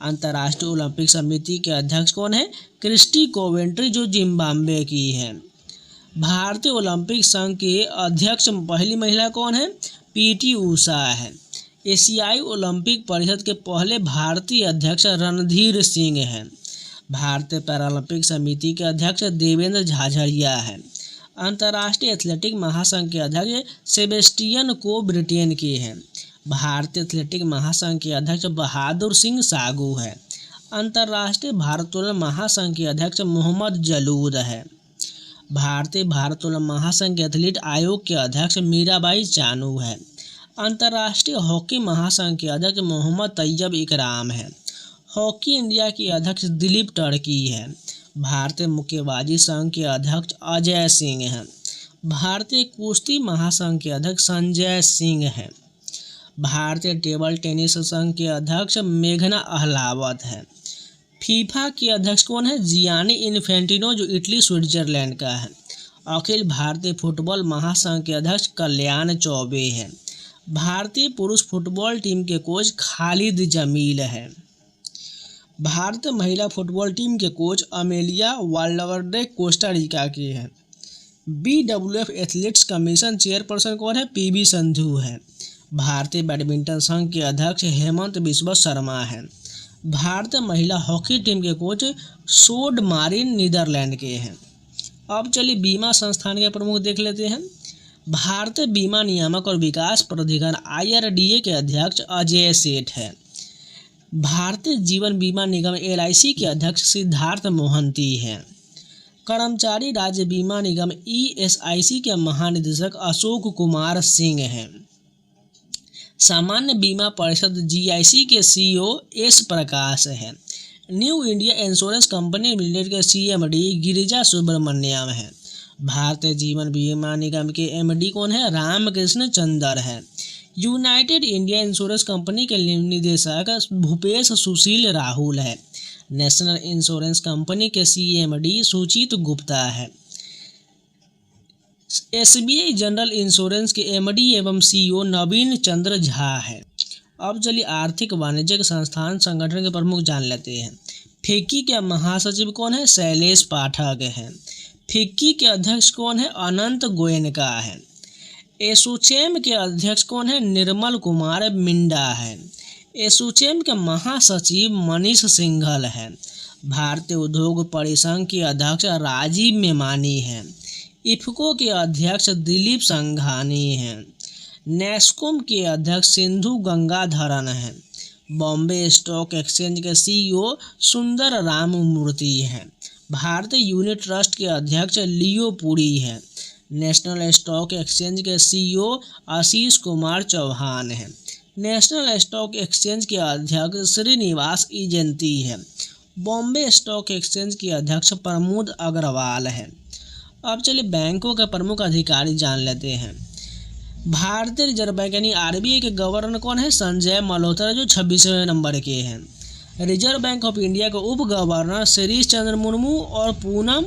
अंतर्राष्ट्रीय ओलंपिक समिति के अध्यक्ष कौन है? क्रिस्टी कोवेंट्री, जो जिम्बाब्वे की है। भारतीय ओलंपिक संघ के अध्यक्ष पहली महिला कौन है? पीटी उषा है। एशियाई ओलंपिक परिषद के पहले भारतीय अध्यक्ष रणधीर सिंह हैं। भारतीय पैरालंपिक समिति के अध्यक्ष देवेंद्र झाझड़िया है। अंतर्राष्ट्रीय एथलेटिक महासंघ के अध्यक्ष सेबेस्टियन को ब्रिटेन के हैं। भारतीय एथलेटिक महासंघ के अध्यक्ष बहादुर सिंह सागू है। अंतर्राष्ट्रीय भारोत्तोलन महासंघ के अध्यक्ष मोहम्मद जलूद है। भारतीय भारोत्तोलन महासंघ के एथलीट आयोग के अध्यक्ष मीराबाई चानू है। अंतर्राष्ट्रीय हॉकी महासंघ के अध्यक्ष मोहम्मद तैयब इकराम है। हॉकी इंडिया के अध्यक्ष दिलीप टर्की है। भारतीय मुक्केबाजी संघ के अध्यक्ष अजय सिंह हैं। भारतीय कुश्ती महासंघ के अध्यक्ष संजय सिंह हैं। भारतीय टेबल टेनिस संघ के अध्यक्ष मेघना अहलावत है। फीफा के अध्यक्ष कौन है? जियानी इन्फेंटिनो, जो इटली स्विट्जरलैंड का है। अखिल भारतीय फुटबॉल महासंघ के अध्यक्ष कल्याण चौबे हैं। भारतीय पुरुष फुटबॉल टीम के कोच खालिद जमील है। भारतीय महिला फुटबॉल टीम के coach Amelia Valverde Costa Rica के हैं। बीडब्ल्यूएफ एथलीट्स कमीशन चेयरपर्सन कौन है? पीवी संधू है। भारतीय बैडमिंटन संघ के अध्यक्ष हेमंत बिस्वा शर्मा हैं। भारतीय महिला हॉकी टीम के कोच सोड मारिन नीदरलैंड के हैं। अब चलिए बीमा संस्थान के प्रमुख देख लेते हैं। भारतीय बीमा नियामक और विकास प्राधिकरण IRDA के अध्यक्ष अजय सेठ है। भारतीय जीवन बीमा निगम LIC के अध्यक्ष सिद्धार्थ मोहंती हैं। कर्मचारी राज्य बीमा निगम ESIC के महानिदेशक अशोक कुमार सिंह हैं। सामान्य बीमा परिषद GIC के CEO S प्रकाश है। New India insurance company limited के CMD गिरिजा सुब्रमण्यम है। भारतीय जीवन बीमा निगम के MD कौन है? रामकृष्ण चंदर है। यूनाइटेड इंडिया इंश्योरेंस कंपनी के निदेशक भूपेश सुशील राहुल है। नेशनल इंश्योरेंस कंपनी के CMD सुचित गुप्ता है। SBI जनरल इंश्योरेंस के MD एवं CEO नवीन चंद्र झा है। अब चलिए आर्थिक वाणिज्यिक संस्थान संगठन के प्रमुख जान लेते हैं। फिक्की के महासचिव कौन है? शैलेश पाठक हैं। फिक्की के अध्यक्ष कौन है? अनंत गोयनका है। एसोचैम के अध्यक्ष कौन है? निर्मल कुमार मिंडा है। एसोचैम के महासचिव मनीष सिंघल है। भारतीय उद्योग परिसंघ के अध्यक्ष राजीव मेमानी हैं। इफको के अध्यक्ष दिलीप संघानी हैं। नेस्कोम के अध्यक्ष सिंधु गंगाधरन हैं। बॉम्बे स्टॉक एक्सचेंज के CEO सुंदर राम मूर्ति हैं। भारतीय यूनिट ट्रस्ट के अध्यक्ष लियो पुरी हैं। नेशनल स्टॉक एक्सचेंज के CEO आशीष कुमार चौहान हैं। नेशनल स्टॉक एक्सचेंज के अध्यक्ष श्रीनिवास ईजेंती हैं। बॉम्बे स्टॉक एक्सचेंज के अध्यक्ष प्रमोद अग्रवाल हैं। अब चलिए बैंकों के प्रमुख अधिकारी जान लेते हैं। भारतीय रिजर्व बैंक यानी RBI के गवर्नर कौन है? संजय मल्होत्रा, जो 26वें नंबर के हैं। रिजर्व बैंक ऑफ इंडिया के उप गवर्नर शिरीष चंद्र मुर्मू और पूनम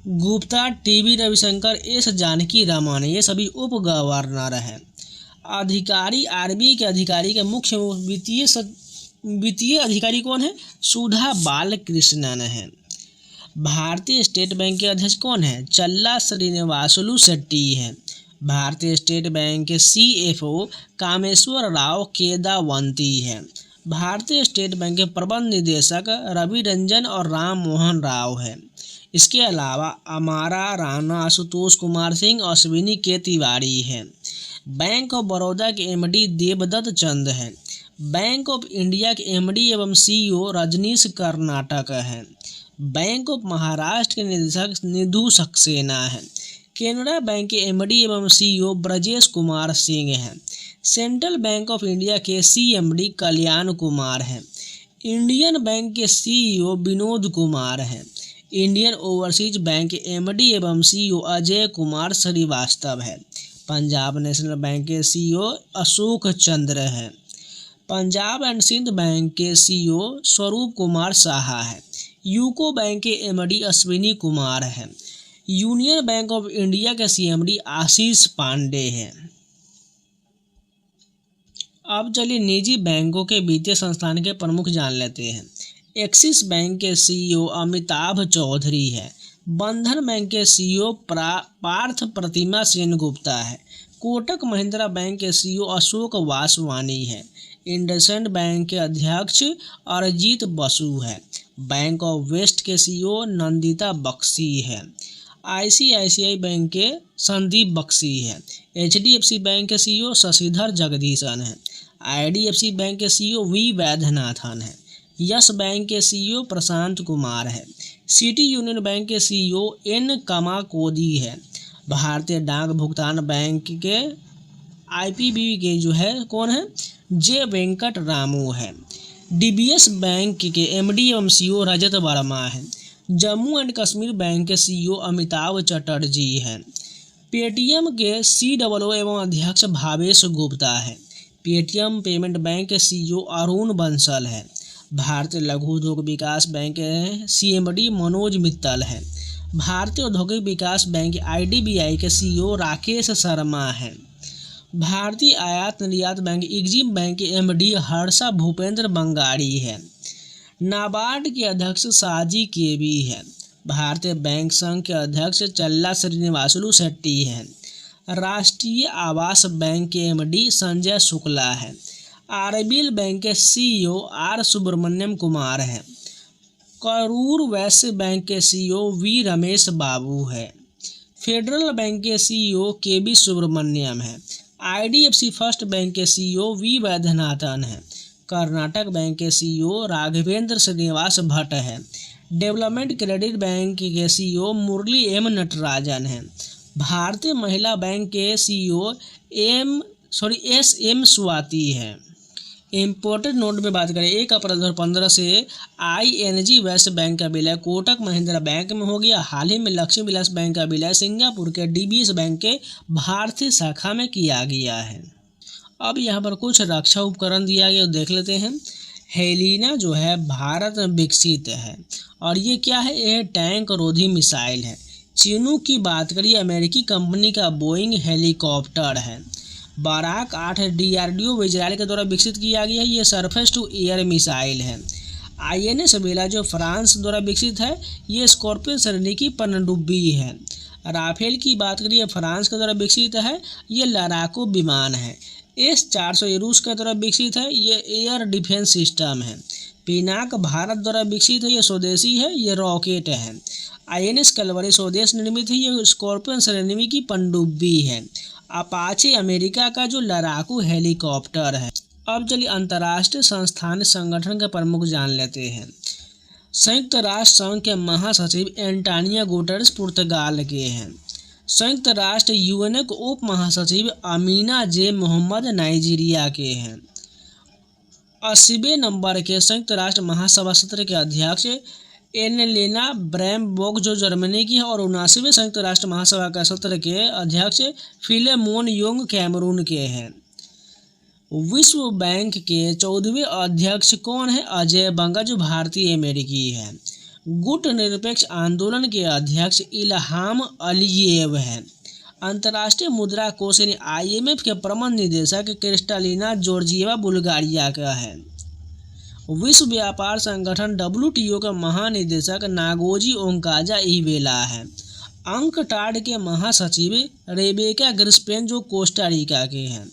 गुप्ता, TB रविशंकर, S जानकी रमन, ये सभी उप गवर्नर हैं। अधिकारी RBI के अधिकारी के मुख्य वित्तीय अधिकारी कौन है? सुधा बालकृष्णन है। भारतीय स्टेट बैंक के अध्यक्ष कौन है? चल्ला श्रीनिवासुलु शेट्टी हैं। भारतीय स्टेट बैंक के CFO कामेश्वर राव केदावंती हैं। भारतीय स्टेट बैंक के प्रबंध निदेशक रवि रंजन और राम मोहन राव हैं। इसके अलावा अमारा राणा, आशुतोष कुमार सिंह, अश्विनी के तिवारी हैं। बैंक ऑफ बड़ौदा के MD देवदत्त चंद हैं। बैंक ऑफ इंडिया के एमडी एवं सीईओ रजनीश कर्नाटक हैं। बैंक ऑफ महाराष्ट्र के निदेशक निधु सक्सेना हैं। केनरा बैंक के एमडी एवं सीईओ ब्रजेश कुमार सिंह हैं। सेंट्रल बैंक ऑफ इंडिया के सीएमडी कल्याण कुमार हैं। इंडियन बैंक के सीईओ विनोद कुमार हैं। इंडियन ओवरसीज बैंक के एमडी एवं सीईओ अजय कुमार श्रीवास्तव है। पंजाब नेशनल बैंक के सीईओ अशोक चंद्र हैं। पंजाब एंड सिंध बैंक के सीईओ स्वरूप कुमार साहा है। यूको बैंक के एमडी अश्विनी कुमार हैं। यूनियन बैंक ऑफ इंडिया के सीएमडी आशीष पांडे हैं। अब चलिए निजी बैंकों के वित्तीय संस्थान के प्रमुख जान लेते हैं। एक्सिस बैंक के सीईओ अमिताभ चौधरी है। बंधन बैंक के सीईओ पार्थ प्रतिमा सेन गुप्ता है। कोटक महिंद्रा बैंक के सीईओ अशोक वासवानी है। इंडसइंड बैंक के अध्यक्ष अरिजीत बसु है। बैंक ऑफ वेस्ट के सीईओ नंदिता बख्शी है। आईसीआईसीआई बैंक के संदीप बख्शी है। एचडीएफसी बैंक के सीईओ शशिधर जगदीशन है। आईडीएफसी बैंक के सीईओ वी वैद्यनाथन है। यस बैंक के सीईओ प्रशांत कुमार है। सिटी यूनियन बैंक के सीईओ एन कमाकोदी है। भारतीय डाक भुगतान बैंक के आईपीबी के जो है कौन है, जे वेंकट रामू है। डीबीएस बैंक के एमडी एवं सीईओ रजत वर्मा है। जम्मू एंड कश्मीर बैंक के सीईओ अमिताभ चटर्जी हैं। पेटीएम के सीओओ एवं अध्यक्ष भावेश गुप्ता है। पेटीएम पेमेंट बैंक के सीईओ अरुण बंसल है। भारतीय लघु उद्योग विकास बैंक के सीएमडी मनोज मित्तल है। भारतीय औद्योगिक विकास बैंक आईडीबीआई के सीईओ राकेश शर्मा हैं। भारतीय आयात निर्यात बैंक एग्जिम बैंक के एमडी हर्षा भूपेंद्र बंगाड़ी है। नाबार्ड के अध्यक्ष साजी केवी है। भारतीय बैंक संघ के अध्यक्ष चल्ला श्रीनिवासलू शेट्टी हैं। राष्ट्रीय आवास बैंक के एमडी संजय शुक्ला है। आरबीएल बैंक के सीईओ आर सुब्रमण्यम कुमार हैं। करूर वैश्य बैंक के सीईओ वी रमेश बाबू है। फेडरल बैंक के सीईओ के बी सुब्रमण्यम है। आईडीएफसी फर्स्ट बैंक के सीईओ वी वैद्यनाथन है। कर्नाटक बैंक के सीईओ राघवेंद्र श्रीनिवास भट्ट है। डेवलपमेंट क्रेडिट बैंक के सीईओ मुरली एम नटराजन हैं। भारतीय महिला बैंक के सीईओ एस एम स्वाति है। इम्पोर्टेड नोट में बात करें, 1 अप्रैल 2015 से आईएनजी वैश्य बैंक का विलय कोटक महिंद्रा बैंक में हो गया। हाल ही में लक्ष्मी विलास बैंक का विलय सिंगापुर के डीबीएस बैंक के भारतीय शाखा में किया गया है। अब यहाँ पर कुछ रक्षा उपकरण दिया गया, देख लेते हैं। हेलिना जो है भारत में विकसित है और ये क्या है, यह टैंक रोधी मिसाइल है। चीनू की बात करिए, अमेरिकी कंपनी का बोइंग हेलीकॉप्टर है। बाराक 8 डीआरडीओ इजराइल के द्वारा विकसित किया गया है। ये सरफेस टू एयर मिसाइल है। आईएनएस बेला जो फ्रांस द्वारा विकसित है, ये स्कॉर्पियन श्रेणी की पनडुब्बी है। राफेल की बात करिए, फ्रांस के द्वारा विकसित है, ये लड़ाकू विमान है। S-400 रूस के द्वारा विकसित है, ये एयर डिफेंस सिस्टम है। पिनाक भारत द्वारा विकसित है, ये स्वदेशी है, ये रॉकेट है। आईएनएस कलवरी स्वदेश निर्मित है, ये स्कॉर्पियन श्रेणी की पनडुब्बी है। अपाचे अमेरिका का जो लड़ाकू हेलीकॉप्टर है। अब चलिए अंतर्राष्ट्रीय संस्थान संगठन के प्रमुख जान लेते हैं। संयुक्त राष्ट्र संघ के महासचिव एंटोनियो गुटेरेस पुर्तगाल के हैं। संयुक्त राष्ट्र यूएनओ के उप महासचिव अमीना जे मोहम्मद नाइजीरिया के हैं। 80वें नंबर के संयुक्त राष्ट्र महासभा सत्र के अध्यक्ष एनलेना ब्रैमबर्ग जो जर्मनी की है और 79वें संयुक्त राष्ट्र महासभा का सत्र के अध्यक्ष फिलेमोन योंग कैमरून के हैं। विश्व बैंक के 14वें अध्यक्ष कौन है, अजय बंगा जो भारतीय अमेरिकी है। गुट निरपेक्ष आंदोलन के अध्यक्ष इल्हाम अलीयेव हैं। अंतर्राष्ट्रीय मुद्रा कोष यानी IMF के प्रबंध निदेशक क्रिस्टालिना जॉर्जिएवा बुल्गारिया का है। विश्व व्यापार संगठन WTO का महानिदेशक नागोजी ओंकाजा इवेला है। अंकटाड के महासचिव रेबेका ग्रिस्पेन जो कोस्टा रिका के हैं।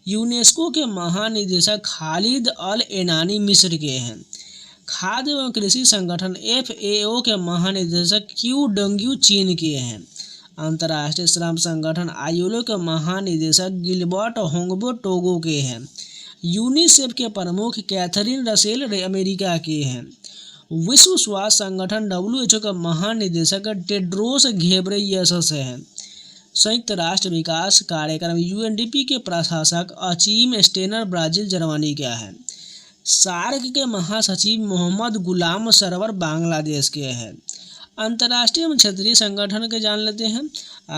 यूनेस्को के महानिदेशक खालिद अल एनानी मिस्र के हैं। खाद्य एवं कृषि संगठन FAO के महानिदेशक क्यू डंग्यू चीन के हैं। अंतर्राष्ट्रीय श्रम संगठन ILO के महानिदेशक गिलबर्ट होंगबो टोगो के हैं। यूनिसेफ के प्रमुख कैथरीन रसेल अमेरिका के हैं। विश्व स्वास्थ्य संगठन WHO का महानिदेशक टेड्रोस घेब्रेयेसस हैं। संयुक्त राष्ट्र विकास कार्यक्रम UNDP के प्रशासक अचीम स्टेनर ब्राजील जर्मनी का है। सार्क के महासचिव मोहम्मद गुलाम सरवर बांग्लादेश के हैं। अंतर्राष्ट्रीय एवं क्षेत्रीय संगठन के जान लेते हैं।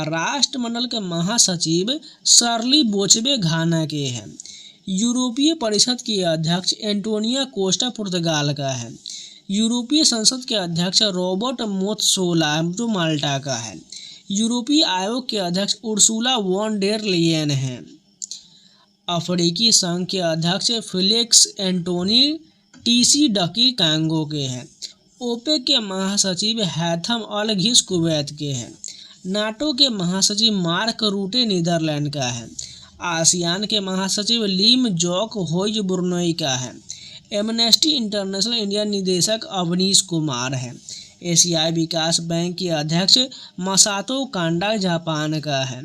राष्ट्रमंडल के महासचिव शर्ली बोचबे घाना के हैं। यूरोपीय परिषद की अध्यक्ष एंटोनिया कोस्टा पुर्तगाल का है। यूरोपीय संसद के अध्यक्ष रॉबर्ट मेत्सोला जो माल्टा का है। यूरोपीय आयोग के अध्यक्ष उर्सुला वॉन डेर लेयन हैं। अफ्रीकी संघ के अध्यक्ष फेलिक्स एंटोनी टीसी डकी कांगो के हैं। ओपेक के महासचिव हैथम अल घिस कुवैत के हैं। नाटो के महासचिव मार्क रूटे नीदरलैंड का है। आसियान के महासचिव लीम जॉक होइज ब्रुनई का है। एमनेस्टी इंटरनेशनल इंडिया निदेशक अवनीश कुमार है। एशियाई विकास बैंक के अध्यक्ष मसातो कांडा जापान का है।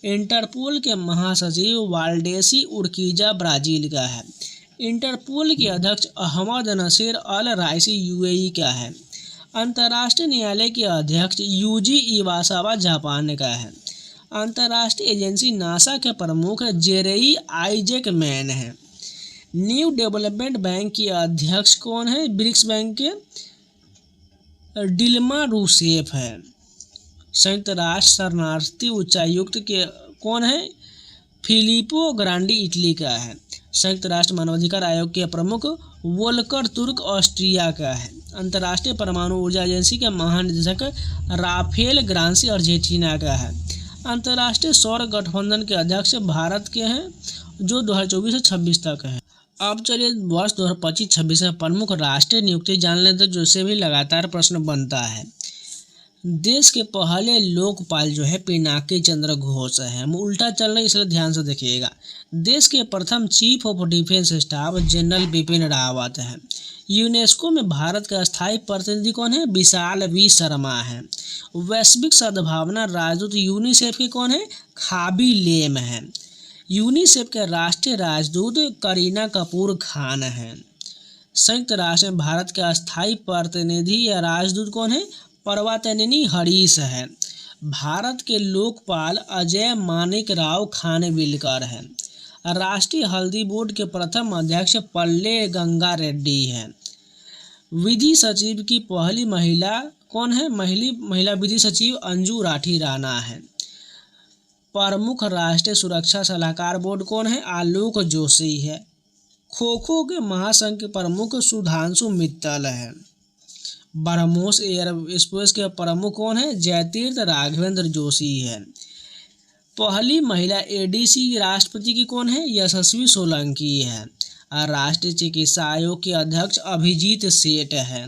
इंटरपोल के महासचिव वाल्डेसी उर्कीजा ब्राज़ील का है। इंटरपोल के अध्यक्ष अहमद नसीर अल राइसी UAE का है। अंतर्राष्ट्रीय न्यायालय के अध्यक्ष यूजी इवासावा जापान का है। अंतर्राष्ट्रीय एजेंसी नासा के प्रमुख जेरेई आइजैक मैन है। न्यू डेवलपमेंट बैंक के अध्यक्ष कौन है? ब्रिक्स बैंक के डिल्मा रूसेफ है। संयुक्त राष्ट्र शरणार्थी उच्चायुक्त के कौन है? फिलिपो ग्रांडी इटली का है। संयुक्त राष्ट्र मानवाधिकार आयोग के प्रमुख वोल्कर तुर्क ऑस्ट्रिया का है। अंतर्राष्ट्रीय परमाणु ऊर्जा एजेंसी के महानिदेशक राफेल ग्रांसी अर्जेंटीना का है। अंतर्राष्ट्रीय सौर गठबंधन के अध्यक्ष भारत के हैं जो 2024 से 26 तक है। अब चलिए वर्ष 2025-26 में प्रमुख राष्ट्रीय नियुक्ति जान लेते हैं, जिससे भी लगातार प्रश्न बनता है। देश के पहले लोकपाल जो है पिनाकी चंद्र घोष है। हम उल्टा चल रहे इसलिए ध्यान से देखिएगा। देश के प्रथम chief of defence staff general Bipin Rawat है। यूनेस्को में भारत का स्थायी प्रतिनिधि कौन है? विशाल वी शर्मा है। वैश्विक सद्भावना राजदूत यूनिसेफ के कौन है? खाबी लेम है। यूनिसेफ के राष्ट्रीय राजदूत करीना कपूर खान है। संयुक्त राष्ट्र में भारत का स्थायी प्रतिनिधि या राजदूत कौन है? पर्वतनेनी हरीश है। भारत के लोकपाल अजय मानिक राव खानविलकर है। राष्ट्रीय हल्दी बोर्ड के प्रथम अध्यक्ष पल्ले गंगा रेड्डी है। विधि सचिव की पहली महिला कौन है? महिला विधि सचिव अंजू राठी राणा है। प्रमुख राष्ट्रीय सुरक्षा सलाहकार बोर्ड कौन है? आलोक जोशी है। खो खो के महासंघ के प्रमुख सुधांशु मित्तल है। ब्रह्मोस एयरस्पेस के प्रमुख कौन है? जयतीर्थ राघवेंद्र जोशी है। पहली महिला ADC राष्ट्रपति की कौन है? यशस्वी सोलंकी है। राष्ट्रीय चिकित्सा आयोग के अध्यक्ष अभिजीत सेठ है।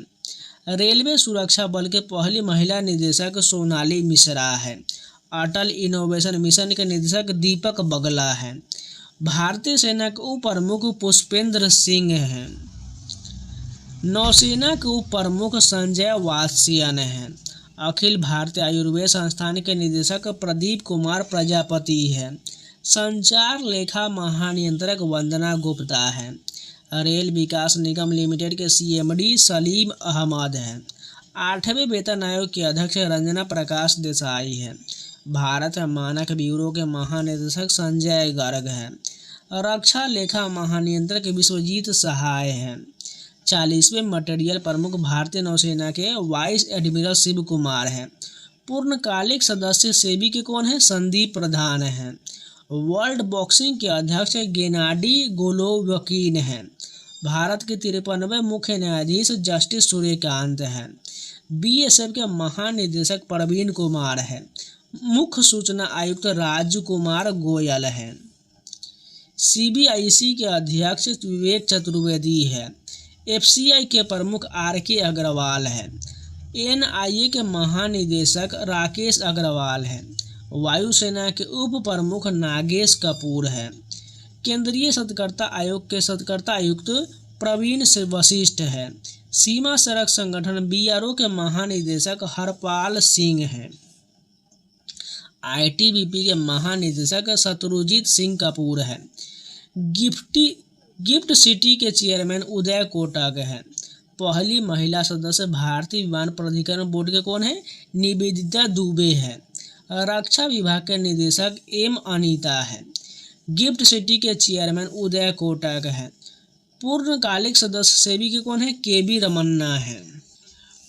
रेलवे सुरक्षा बल के पहली महिला निदेशक सोनाली मिश्रा है। अटल इनोवेशन मिशन के निदेशक दीपक बगला है। भारतीय सेना के उप प्रमुख पुष्पेंद्र सिंह हैं। नौसेना के उप प्रमुख संजय वात्स्यन हैं। अखिल भारतीय आयुर्वेद संस्थान के निदेशक प्रदीप कुमार प्रजापति है। संचार लेखा महानियंत्रक वंदना गुप्ता है। रेल विकास निगम लिमिटेड के CMD सलीम अहमद हैं। 8वें वेतन आयोग के अध्यक्ष रंजना प्रकाश देसाई है। भारत मानक ब्यूरो के महानिदेशक संजय गर्ग हैं। रक्षा लेखा महानियंत्रक विश्वजीत सहाय हैं। 40वें मटेरियल प्रमुख भारतीय नौसेना के वाइस एडमिरल शिव कुमार हैं। पूर्णकालिक सदस्य सेबी के कौन है? संदीप प्रधान हैं। वर्ल्ड बॉक्सिंग के अध्यक्ष गेनाडी गोलोवकीन हैं। भारत के 53वें मुख्य न्यायाधीश जस्टिस सूर्यकांत हैं। BSF के महानिदेशक प्रवीण कुमार है। मुख्य सूचना आयुक्त राजकुमार गोयल हैं। CBIC के अध्यक्ष विवेक चतुर्वेदी है। FCI के प्रमुख RK अग्रवाल है। NIA के महानिदेशक राकेश अग्रवाल है। वायुसेना के उप प्रमुख नागेश कपूर है। केंद्रीय सतर्कता आयोग के सतर्कता आयुक्त प्रवीण वशिष्ठ है। सीमा सड़क संगठन BRO के महानिदेशक हरपाल सिंह हैं। ITBP के महानिदेशक शत्रुजीत सिंह कपूर है। गिफ्ट सिटी के चेयरमैन उदय कोटक हैं। पहली महिला सदस्य भारतीय विमान प्राधिकरण बोर्ड के कौन है? निवेदिता दुबे है। रक्षा विभाग के निदेशक एम अनीता है। गिफ्ट सिटी के चेयरमैन उदय कोटक हैं। पूर्णकालिक सदस्य सेबी के कौन है? के बी रमन्ना है।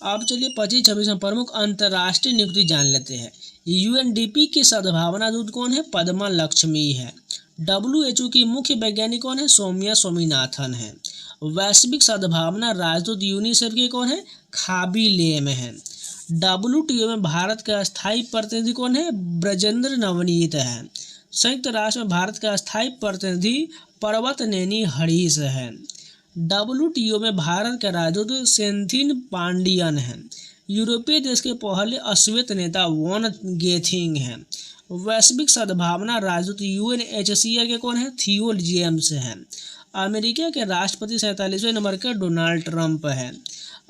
अब चलिए 25-26 में प्रमुख अंतर्राष्ट्रीय नियुक्ति जान लेते हैं। यूएनडीपी की सद्भावना दूत कौन है? पद्मा लक्ष्मी है। WHO की मुख्य वैज्ञानिक कौन है? सौम्या स्वामीनाथन है। वैश्विक सद्भावना राजदूत यूनिसेफ के कौन है? खाबी लेम है। WTO में भारत का स्थायी प्रतिनिधि कौन है? ब्रजेंद्र नवनीत है। संयुक्त राष्ट्र में भारत का स्थायी प्रतिनिधि पर्वत नेनी हरीश है। WTO में भारत का राजदूत सेंथिल पांडियन है। यूरोपीय देश के पहले अश्वेत नेता वॉन गेथिंग हैं। वैश्विक सद्भावना राजदूत UNHCR के कौन है? थियो जेम्स हैं। अमेरिका के राष्ट्रपति 47वें नंबर का डोनाल्ड ट्रंप है।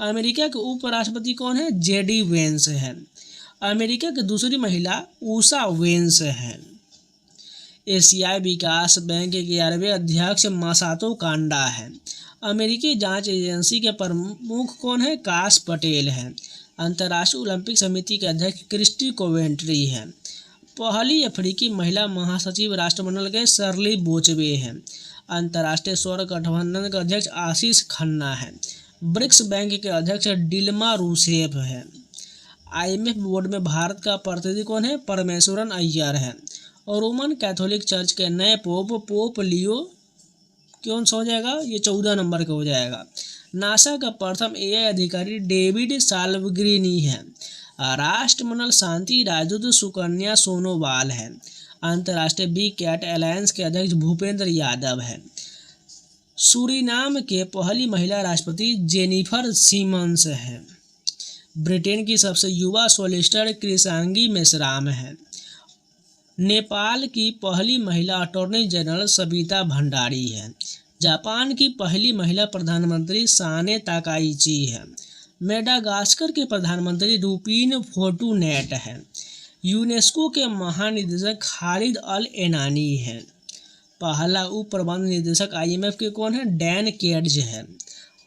अमेरिका के उपराष्ट्रपति कौन है? JD वेंस है। अमेरिका की दूसरी महिला उषा वेंस है। एशियाई विकास बैंक के 11वें अध्यक्ष मासातो कांडा है। अमेरिकी जांच एजेंसी के प्रमुख कौन है? काश पटेल है। अंतर्राष्ट्रीय ओलंपिक समिति के अध्यक्ष क्रिस्टी कोवेंट्री है। पहली अफ्रीकी महिला महासचिव राष्ट्रमंडल के शर्ली बोचवे हैं। अंतर्राष्ट्रीय सौर गठबंधन के अध्यक्ष आशीष खन्ना है। ब्रिक्स बैंक के अध्यक्ष डिल्मा रूसेफ है। IMF बोर्ड में भारत का प्रतिनिधि कौन है? परमेश्वरन अय्यर है। और रोमन कैथोलिक चर्च के नए पोप लियो कौन सा हो जाएगा? ये 14 नंबर का हो जाएगा। नासा का प्रथम AI अधिकारी डेविड साल्वग्रिनी है। राष्ट्रमंडल शांति राजदूत सुकन्या सोनोवाल है। अंतर्राष्ट्रीय बी कैट अलायंस के अध्यक्ष भूपेंद्र यादव है। सूरीनाम के पहली महिला राष्ट्रपति जेनिफर सिमन्स है। ब्रिटेन की सबसे युवा सोलिसिटर कृषांगी मेश्राम है। नेपाल की पहली महिला अटॉर्नी जनरल सविता भंडारी है। जापान की पहली महिला प्रधानमंत्री साने ताकाइची है। मेडागास्कर के प्रधानमंत्री रूपिन फोर्टुनेट है। यूनेस्को के महानिदेशक खालिद अल एनानी है। पहला उप प्रबंध निदेशक IMF के कौन है? डैन केड्ज है।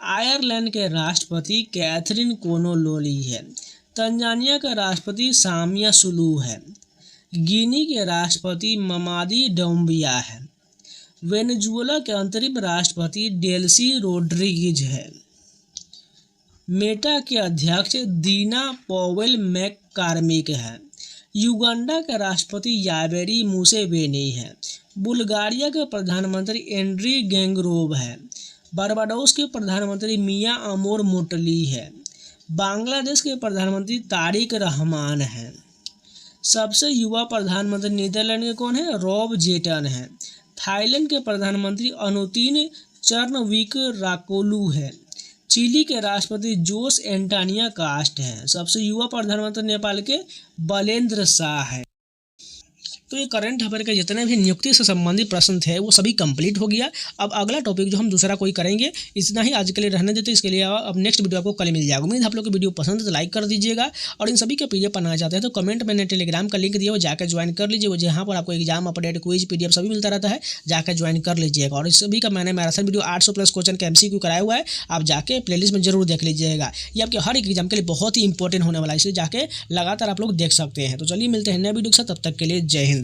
आयरलैंड के राष्ट्रपति कैथरीन कोनोलोली है। तंजानिया का राष्ट्रपति सामिया सुलू है। गिनी के राष्ट्रपति ममादी डोम्बिया है। वेनेजुएला के अंतरिम राष्ट्रपति डेल्सी रोड्रिगेज है। मेटा के अध्यक्ष दीना पॉवेल मैककार्मिक है। युगांडा का राष्ट्रपति यावेरी मुसेवेनी है। बुल्गारिया के प्रधानमंत्री एंड्री गेंगरोव है। बारबाडोस के प्रधानमंत्री मिया अमोर मोटली है। बांग्लादेश के प्रधानमंत्री तारिक रहमान हैं। सबसे युवा प्रधानमंत्री नीदरलैंड के कौन है? रॉब जेटन है। थाईलैंड के प्रधानमंत्री अनुतिन चर्नविक राकोलू है। चिली के राष्ट्रपति जोस एंटानिया कास्ट हैं। सबसे युवा प्रधानमंत्री नेपाल के बलेंद्र शाह है। तो ये करंट अफेयर के जितने भी नियुक्ति से संबंधित प्रश्न थे वो सभी कंप्लीट हो गया। अब अगला टॉपिक जो हम दूसरा कोई करेंगे, इतना ही आज के लिए रहने देते। इसके लिए अब नेक्स्ट वीडियो आपको कल मिल जाएगा। उम्मीद आप लोग को वीडियो पसंद है तो लाइक कर दीजिएगा, और इन सभी के PDF बनाना चाहते हैं तो कमेंट मैंने टेलीग्राम का लिंक दिया वो जाकर ज्वाइन कर लीजिए। वो जहाँ पर आपको एग्जाम अपडेट क्विज PDF सभी मिलता रहता है, जाकर ज्वाइन कर लीजिएगा। और इस सभी का मैंने मैराथन वीडियो 800+ क्वेश्चन का MCQ कराया हुआ है, आप जाके प्लेलिस्ट में जरूर देख लीजिएगा। ये आपके हर एक एग्जाम के लिए बहुत ही इंपॉर्टेंट होने वाला है, इसलिए जाके लगातार आप लोग देख सकते हैं। तो चलिए मिलते हैं नए वीडियो के साथ, तब तक के लिए जय हिंद।